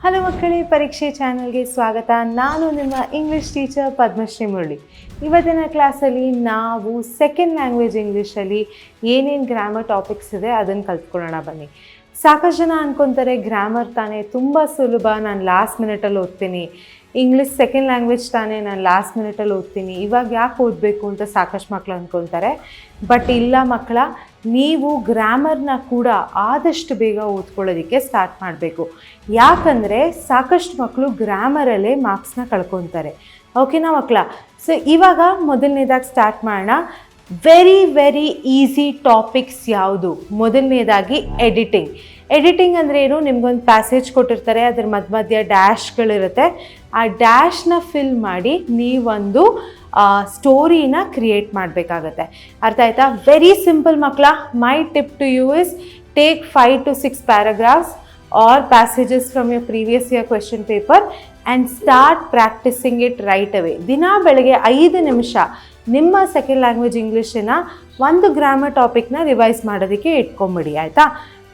Hello ಮಕ್ಕಳೇ, ಪರೀಕ್ಷೆ ಚಾನಲ್ಗೆ ಸ್ವಾಗತ. ನಾನು ನಿಮ್ಮ ಇಂಗ್ಲೀಷ್ ಟೀಚರ್ ಪದ್ಮಶ್ರೀ ಮುರಳಿ. ಇವತ್ತಿನ ಕ್ಲಾಸಲ್ಲಿ ನಾವು ಸೆಕೆಂಡ್ ಲ್ಯಾಂಗ್ವೇಜ್ ಇಂಗ್ಲೀಷಲ್ಲಿ ಏನೇನು ಗ್ರಾಮರ್ ಟಾಪಿಕ್ಸ್ ಇದೆ ಅದನ್ನು ಕಲ್ತ್ಕೊಳ್ಳೋಣ ಬನ್ನಿ. ಸಾಕಷ್ಟು ಜನ ಅಂದ್ಕೊತಾರೆ ಗ್ರಾಮರ್ ತಾನೇ ತುಂಬ ಸುಲಭ, ನಾನು ಲಾಸ್ಟ್ ಮಿನಿಟಲ್ಲಿ ಓದ್ತೀನಿ, ಇಂಗ್ಲೀಷ್ ಸೆಕೆಂಡ್ ಲ್ಯಾಂಗ್ವೇಜ್ ತಾನೇ ನಾನು ಲಾಸ್ಟ್ ಮಿನಿಟಲ್ಲಿ ಓದ್ತೀನಿ, ಇವಾಗ ಯಾಕೆ ಓದಬೇಕು ಅಂತ ಸಾಕಷ್ಟು ಮಕ್ಕಳು ಅಂದ್ಕೊತಾರೆ. ಬಟ್ ಇಲ್ಲ ಮಕ್ಕಳ, ನೀವು ಗ್ರಾಮರ್ನ ಕೂಡ ಆದಷ್ಟು ಬೇಗ ಓದ್ಕೊಳ್ಳೋದಕ್ಕೆ ಸ್ಟಾರ್ಟ್ ಮಾಡಬೇಕು. ಯಾಕಂದರೆ ಸಾಕಷ್ಟು ಮಕ್ಕಳು ಗ್ರಾಮರಲ್ಲೇ ಮಾರ್ಕ್ಸ್ನ ಕಳ್ಕೊತಾರೆ. ಓಕೆನಾ ಮಕ್ಕಳ? ಸೊ ಇವಾಗ ಮೊದಲನೇದಾಗಿ ಸ್ಟಾರ್ಟ್ ಮಾಡೋಣ. ವೆರಿ ಈಸಿ ಟಾಪಿಕ್ಸ್ ಯಾವುದು? ಮೊದಲನೇದಾಗಿ ಎಡಿಟಿಂಗ್ ಅಂದರೆ ಏನು? ನಿಮ್ಗೊಂದು ಪ್ಯಾಸೇಜ್ ಕೊಟ್ಟಿರ್ತಾರೆ, ಅದ್ರ ಮಧ್ಯ ಡ್ಯಾಶ್ಗಳಿರುತ್ತೆ. ಆ ಡ್ಯಾಶ್ನ ಫಿಲ್ ಮಾಡಿ ನೀವೊಂದು ಸ್ಟೋರಿನ ಕ್ರಿಯೇಟ್ ಮಾಡಬೇಕಾಗತ್ತೆ. ಅರ್ಥ ಆಯ್ತಾ? ವೆರಿ ಸಿಂಪಲ್ ಮಕ್ಕಳ. My tip to you is take 5 to 6 paragraphs or passages from your previous year question paper and start practicing it right away. ದಿನ ಬೆಳಗ್ಗೆ 5 ನಿಮಿಷ ನಿಮ್ಮ ಸೆಕೆಂಡ್ ಲ್ಯಾಂಗ್ವೇಜ್ ಇಂಗ್ಲೀಷಿನ ಒಂದು ಗ್ರಾಮರ್ ಟಾಪಿಕ್ನ ರಿವೈಸ್ ಮಾಡೋದಕ್ಕೆ ಇಟ್ಕೊಂಬಿಡಿ. ಆಯಿತಾ?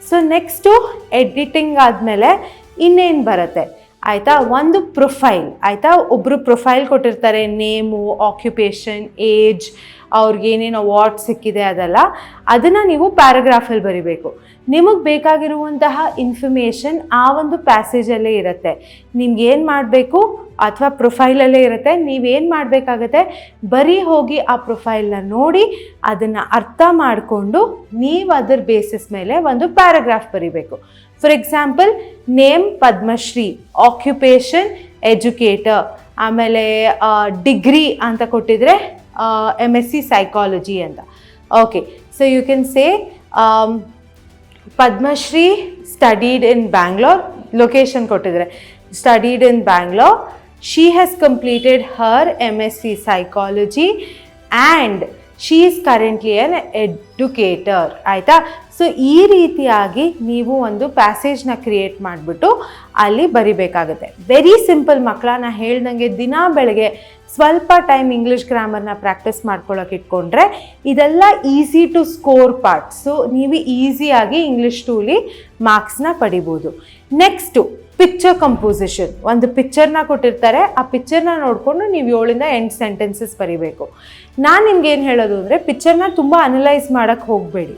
ಸೊ ನೆಕ್ಸ್ಟು ಎಡಿಟಿಂಗ್ ಆದಮೇಲೆ ಇನ್ನೇನು ಬರುತ್ತೆ ಆಯಿತಾ? ಒಂದು ಪ್ರೊಫೈಲ್. ಆಯಿತಾ? ಒಬ್ಬರು ಪ್ರೊಫೈಲ್ ಕೊಟ್ಟಿರ್ತಾರೆ, ನೇಮು, ಆಕ್ಯುಪೇಷನ್, ಏಜ್, ಅವ್ರಿಗೇನೇನು ಅವಾರ್ಡ್ ಸಿಕ್ಕಿದೆ ಅದೆಲ್ಲ, ಅದನ್ನು ನೀವು ಪ್ಯಾರಾಗ್ರಾಫಲ್ಲಿ ಬರಿಬೇಕು. ನಿಮಗೆ ಬೇಕಾಗಿರುವಂತಹ ಇನ್ಫಾರ್ಮೇಷನ್ ಆ ಒಂದು ಪ್ಯಾಸೇಜಲ್ಲೇ ಇರುತ್ತೆ. ನಿಮ್ಗೇನು ಮಾಡಬೇಕು, ಅಥವಾ ಪ್ರೊಫೈಲಲ್ಲೇ ಇರುತ್ತೆ, ನೀವೇನು ಮಾಡಬೇಕಾಗತ್ತೆ, ಬರೀ ಹೋಗಿ ಆ ಪ್ರೊಫೈಲ್ನ ನೋಡಿ ಅದನ್ನು ಅರ್ಥ ಮಾಡಿಕೊಂಡು ನೀವು ಅದರ ಬೇಸಿಸ್ ಮೇಲೆ ಒಂದು ಪ್ಯಾರಾಗ್ರಾಫ್ ಬರಿಬೇಕು. For example, name Padmashri, occupation educator, ಆಮೇಲೆ ಡಿಗ್ರಿ ಅಂತ ಕೊಟ್ಟಿದ್ರೆ MSc ಸೈಕಾಲಜಿ ಅಂತ. Okay, so you can say Padmashri studied in Bangalore, location ಕೊಟ್ಟಿದ್ರೆ studied in Bangalore, she has completed her MSc psychology and she is currently an educator. ಆಯಿತಾ? So ಈ ರೀತಿಯಾಗಿ ನೀವು ಒಂದು ಪ್ಯಾಸೇಜ್ನ ಕ್ರಿಯೇಟ್ ಮಾಡಿಬಿಟ್ಟು ಅಲ್ಲಿ ಬರಿಬೇಕಾಗುತ್ತೆ. ವೆರಿ ಸಿಂಪಲ್ ಮಕ್ಕಳ. ನಾನು ಹೇಳ್ದಂಗೆ ದಿನ ಬೆಳಗ್ಗೆ ಸ್ವಲ್ಪ ಟೈಮ್ ಇಂಗ್ಲೀಷ್ ಗ್ರಾಮರ್ನ ಪ್ರಾಕ್ಟೀಸ್ ಮಾಡ್ಕೊಳ್ಳೋಕೆ ಇಟ್ಕೊಂಡ್ರೆ ಇದೆಲ್ಲ easy to score part. So ನೀವು ಈಸಿಯಾಗಿ ಇಂಗ್ಲೀಷ್ ಟೂಲಿ ಮಾರ್ಕ್ಸ್ನ ಪಡಿಬೋದು. Next picture composition. ಒಂದು ಪಿಕ್ಚರ್ನ ಕೊಟ್ಟಿರ್ತಾರೆ, ಆ ಪಿಕ್ಚರ್ನ ನೋಡಿಕೊಂಡು ನೀವು 7 to 8 ಸೆಂಟೆನ್ಸಸ್ ಬರೀಬೇಕು. ನಾನು ನಿಮ್ಗೆ ಏನು ಹೇಳೋದು ಅಂದರೆ, ಪಿಕ್ಚರ್ನ ತುಂಬ ಅನಲೈಸ್ ಮಾಡೋಕ್ಕೆ ಹೋಗಬೇಡಿ.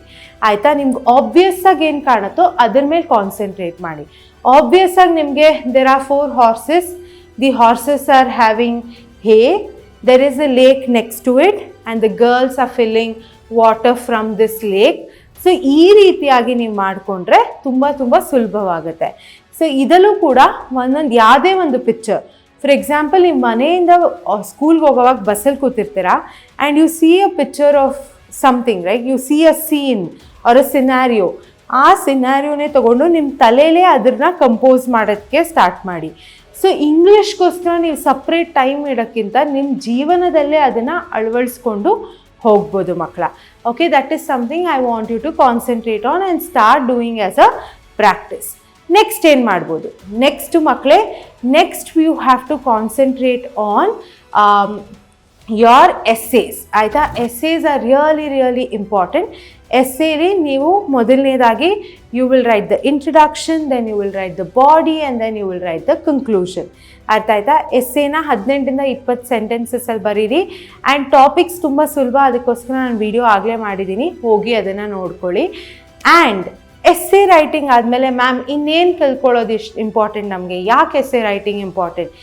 ಆಯಿತಾ? ನಿಮ್ಗೆ ಆಬ್ವಿಯಸ್ ಆಗಿ ಏನು ಕಾಣುತ್ತೋ ಅದ್ರ ಮೇಲೆ ಕಾನ್ಸಂಟ್ರೇಟ್ ಮಾಡಿ. ಆಬ್ವಿಯಸ್ ಆಗಿ ನಿಮಗೆ there are 4 horses, the horses are having hay, there is a lake next to it and the girls are filling water from this lake. So ಈ ರೀತಿಯಾಗಿ ನೀವು ಮಾಡಿಕೊಂಡ್ರೆ ತುಂಬ ಸುಲಭವಾಗುತ್ತೆ. ಸೊ ಇದಲ್ಲೂ ಕೂಡ ಒಂದೊಂದು ಯಾವುದೇ ಒಂದು ಪಿಕ್ಚರ್, ಫಾರ್ ಎಕ್ಸಾಂಪಲ್, ನೀವು ಮನೆಯಿಂದ ಸ್ಕೂಲ್ಗೆ ಹೋಗೋವಾಗ ಬಸ್ಸಲ್ಲಿ ಕೂತಿರ್ತೀರಾ and you see a picture of something, right? You see a scene or a scenario. ಆ ಸಿನಾರಿಯೋನೇ ತೊಗೊಂಡು ನಿಮ್ಮ ತಲೆಯಲ್ಲೇ ಅದನ್ನ ಕಂಪೋಸ್ ಮಾಡೋಕ್ಕೆ ಸ್ಟಾರ್ಟ್ ಮಾಡಿ. ಸೊ ಇಂಗ್ಲೀಷ್ಗೋಸ್ಕರ ನೀವು ಸಪ್ರೇಟ್ ಟೈಮ್ ಇಡೋಕ್ಕಿಂತ ನಿಮ್ಮ ಜೀವನದಲ್ಲೇ ಅದನ್ನು ಅಳವಡಿಸ್ಕೊಂಡು ಹೋಗ್ಬೋದು ಮಕ್ಕಳ. Okay, that is something I want you to concentrate on and start doing as a practice. Next ಏನು ಮಾಡ್ಬೋದು? ನೆಕ್ಸ್ಟ್ ಮಕ್ಕಳೇ, next you have to concentrate on your essays. ಆಯಿತಾ? Essays are really important. ಎಸ್ಸೇಲಿ ನೀವು ಮೊದಲನೇದಾಗಿ you will write the introduction, then you will write the body and then you will write the conclusion. ಅರ್ಥ ಆಯ್ತಾ? ಎಸ್ಸೇನ 18 to 20 ಸೆಂಟೆನ್ಸಸ್ಸಲ್ಲಿ ಬರೀರಿ. And topics ತುಂಬ ಸುಲಭ, ಅದಕ್ಕೋಸ್ಕರ ನಾನು ವಿಡಿಯೋ ಆಗಲೇ ಮಾಡಿದ್ದೀನಿ, ಹೋಗಿ ಅದನ್ನು ನೋಡ್ಕೊಳ್ಳಿ. ಆ್ಯಂಡ್ ಎಸ್ಸೆ ರೈಟಿಂಗ್ ಆದಮೇಲೆ ಮ್ಯಾಮ್ ಇನ್ನೇನು ಕಲ್ತ್ಕೊಳ್ಳೋದು ಇಷ್ಟು ಇಂಪಾರ್ಟೆಂಟ್ ನಮಗೆ? ಯಾಕೆ ಎಸ್ಸೆ ರೈಟಿಂಗ್ ಇಂಪಾರ್ಟೆಂಟ್?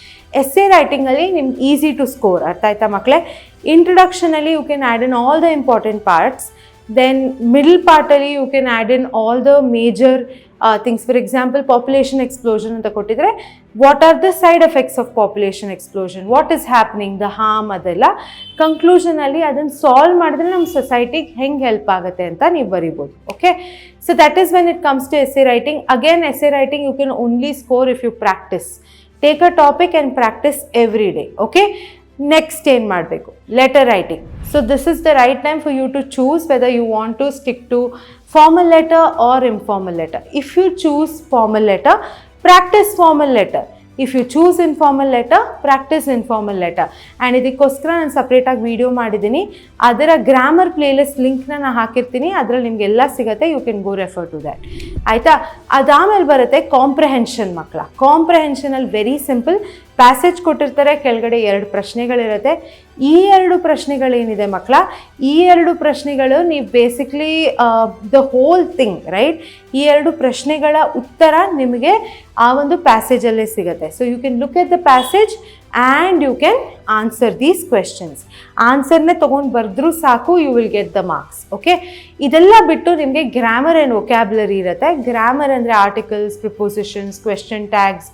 ಎಸ್ಸೆ ರೈಟಿಂಗಲ್ಲಿ ನಿಮ್ಗೆ ಈಸಿ ಟು ಸ್ಕೋರ್. ಅರ್ಥ ಆಯ್ತಾ ಮಕ್ಕಳೇ? ಇಂಟ್ರೊಡಕ್ಷನಲ್ಲಿ you can add in all the important parts, then middle ಪಾರ್ಟಲ್ಲಿ you can add in all the major things. For example, population explosion ಅಂತ ಕೊಟ್ಟಿದ್ರೆ, what are the side effects of population explosion, what is happening, the harm, ಅದೆಲ್ಲ ಕನ್ಕ್ಲೂಷನಲ್ಲಿ ಅದನ್ನು solve ಮಾಡಿದ್ರೆ ನಮ್ಮ ಸೊಸೈಟಿಗೆ ಹೆಂಗೆ ಹೆಲ್ಪ್ ಆಗುತ್ತೆ ಅಂತ ನೀವು ಬರಿಬೋದು. Okay, so that is when it comes to essay writing. Again, essay writing you can only score if you practice. Take a topic and practice every day. Okay, next ಏನು ಮಾಡಬೇಕು? Letter writing. So this is the right time for you to choose whether you want to stick to formal letter or informal letter. If you choose formal letter, practice formal letter. If you choose informal letter, practice informal letter. And ಇದಕ್ಕೋಸ್ಕರ ನಾನು ಸಪ್ರೇಟಾಗಿ video ಮಾಡಿದ್ದೀನಿ. ಅದರ grammar playlist ಲಿಂಕ್ನ ನಾನು ಹಾಕಿರ್ತೀನಿ, ಅದರಲ್ಲಿ ನಿಮಗೆಲ್ಲ ಸಿಗುತ್ತೆ. You can go refer to that. ಆಯಿತಾ? ಅದಾದಮೇಲೆ ಬರುತ್ತೆ ಕಾಂಪ್ರಹೆನ್ಷನ್ ಮಕ್ಕಳ. ಕಾಂಪ್ರಹೆನ್ಷನಲ್ಲಿ ವೆರಿ ಸಿಂಪಲ್. ಪ್ಯಾಸೇಜ್ ಕೊಟ್ಟಿರ್ತಾರೆ, ಕೆಳಗಡೆ 2 ಪ್ರಶ್ನೆಗಳಿರುತ್ತೆ. ಈ 2 ಪ್ರಶ್ನೆಗಳೇನಿದೆ ಮಕ್ಕಳ, ಈ 2 ಪ್ರಶ್ನೆಗಳು ನೀವು basically the whole thing right. ಈ 2 ಪ್ರಶ್ನೆಗಳ ಉತ್ತರ ನಿಮಗೆ ಆ ಒಂದು ಪ್ಯಾಸೇಜಲ್ಲೇ ಸಿಗುತ್ತೆ. So you can look at the passage and you can answer these questions. ಆನ್ಸರ್ನೇ ತೊಗೊಂಡು ಬರೆದ್ರೂ ಸಾಕು, you will get the marks. Okay, ಇದೆಲ್ಲ ಬಿಟ್ಟು ನಿಮಗೆ ಗ್ರಾಮರ್ ಆ್ಯಂಡ್ ವೊಕ್ಯಾಬ್ಯುಲರಿ ಇರುತ್ತೆ. ಗ್ರಾಮರ್ ಅಂದರೆ ಆರ್ಟಿಕಲ್ಸ್, ಪ್ರಿಪೋಸಿಷನ್ಸ್, ಕ್ವೆಶ್ಚನ್ ಟ್ಯಾಗ್ಸ್,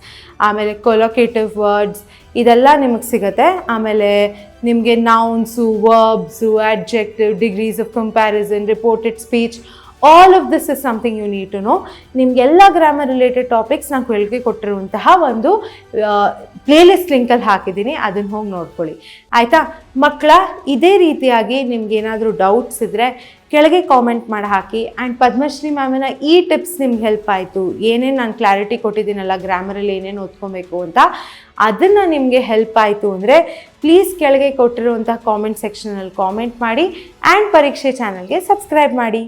ಆಮೇಲೆ ಕೊಲೊಕೇಟಿವ್ ವರ್ಡ್ಸ್, ಇದೆಲ್ಲ ನಿಮಗೆ ಸಿಗುತ್ತೆ. ಆಮೇಲೆ ನಿಮಗೆ nouns, verbs, adjective, degrees of comparison, reported speech, all of this is something you need to know. ನಿಮಗೆಲ್ಲ ಗ್ರಾಮರ್ ರಿಲೇಟೆಡ್ ಟಾಪಿಕ್ಸ್ ನಾನು ಕೆಳಗೆ ಕೊಟ್ಟಿರುವಂತಹ ಒಂದು ಪ್ಲೇಲಿಸ್ಟ್ ಲಿಂಕಲ್ಲಿ ಹಾಕಿದ್ದೀನಿ, ಅದನ್ನು ಹೋಗಿ ನೋಡ್ಕೊಳ್ಳಿ. ಆಯಿತಾ ಮಕ್ಕಳ? ಇದೇ ರೀತಿಯಾಗಿ ನಿಮ್ಗೆ ಏನಾದರೂ ಡೌಟ್ಸ್ ಇದ್ದರೆ ಕೆಳಗೆ ಕಾಮೆಂಟ್ ಮಾಡಿ ಹಾಕಿ. ಆ್ಯಂಡ್ ಪದ್ಮಶ್ರೀ ಮ್ಯಾಮಿನ ಈ ಟಿಪ್ಸ್ ನಿಮ್ಗೆ ಹೆಲ್ಪ್ ಆಯಿತು, ಏನೇನು ನಾನು ಕ್ಲಾರಿಟಿ ಕೊಟ್ಟಿದ್ದೀನಲ್ಲ ಗ್ರಾಮರಲ್ಲಿ ಏನೇನು ಓದ್ಕೊಬೇಕು ಅಂತ, ಅದನ್ನು ನಿಮಗೆ ಹೆಲ್ಪ್ ಆಯಿತು ಅಂದರೆ ಪ್ಲೀಸ್ ಕೆಳಗೆ ಕೊಟ್ಟಿರುವಂಥ ಕಾಮೆಂಟ್ ಸೆಕ್ಷನಲ್ಲಿ ಕಾಮೆಂಟ್ ಮಾಡಿ. ಆ್ಯಂಡ್ ಪರೀಕ್ಷೆ ಚಾನಲ್ಗೆ ಸಬ್ಸ್ಕ್ರೈಬ್ ಮಾಡಿ.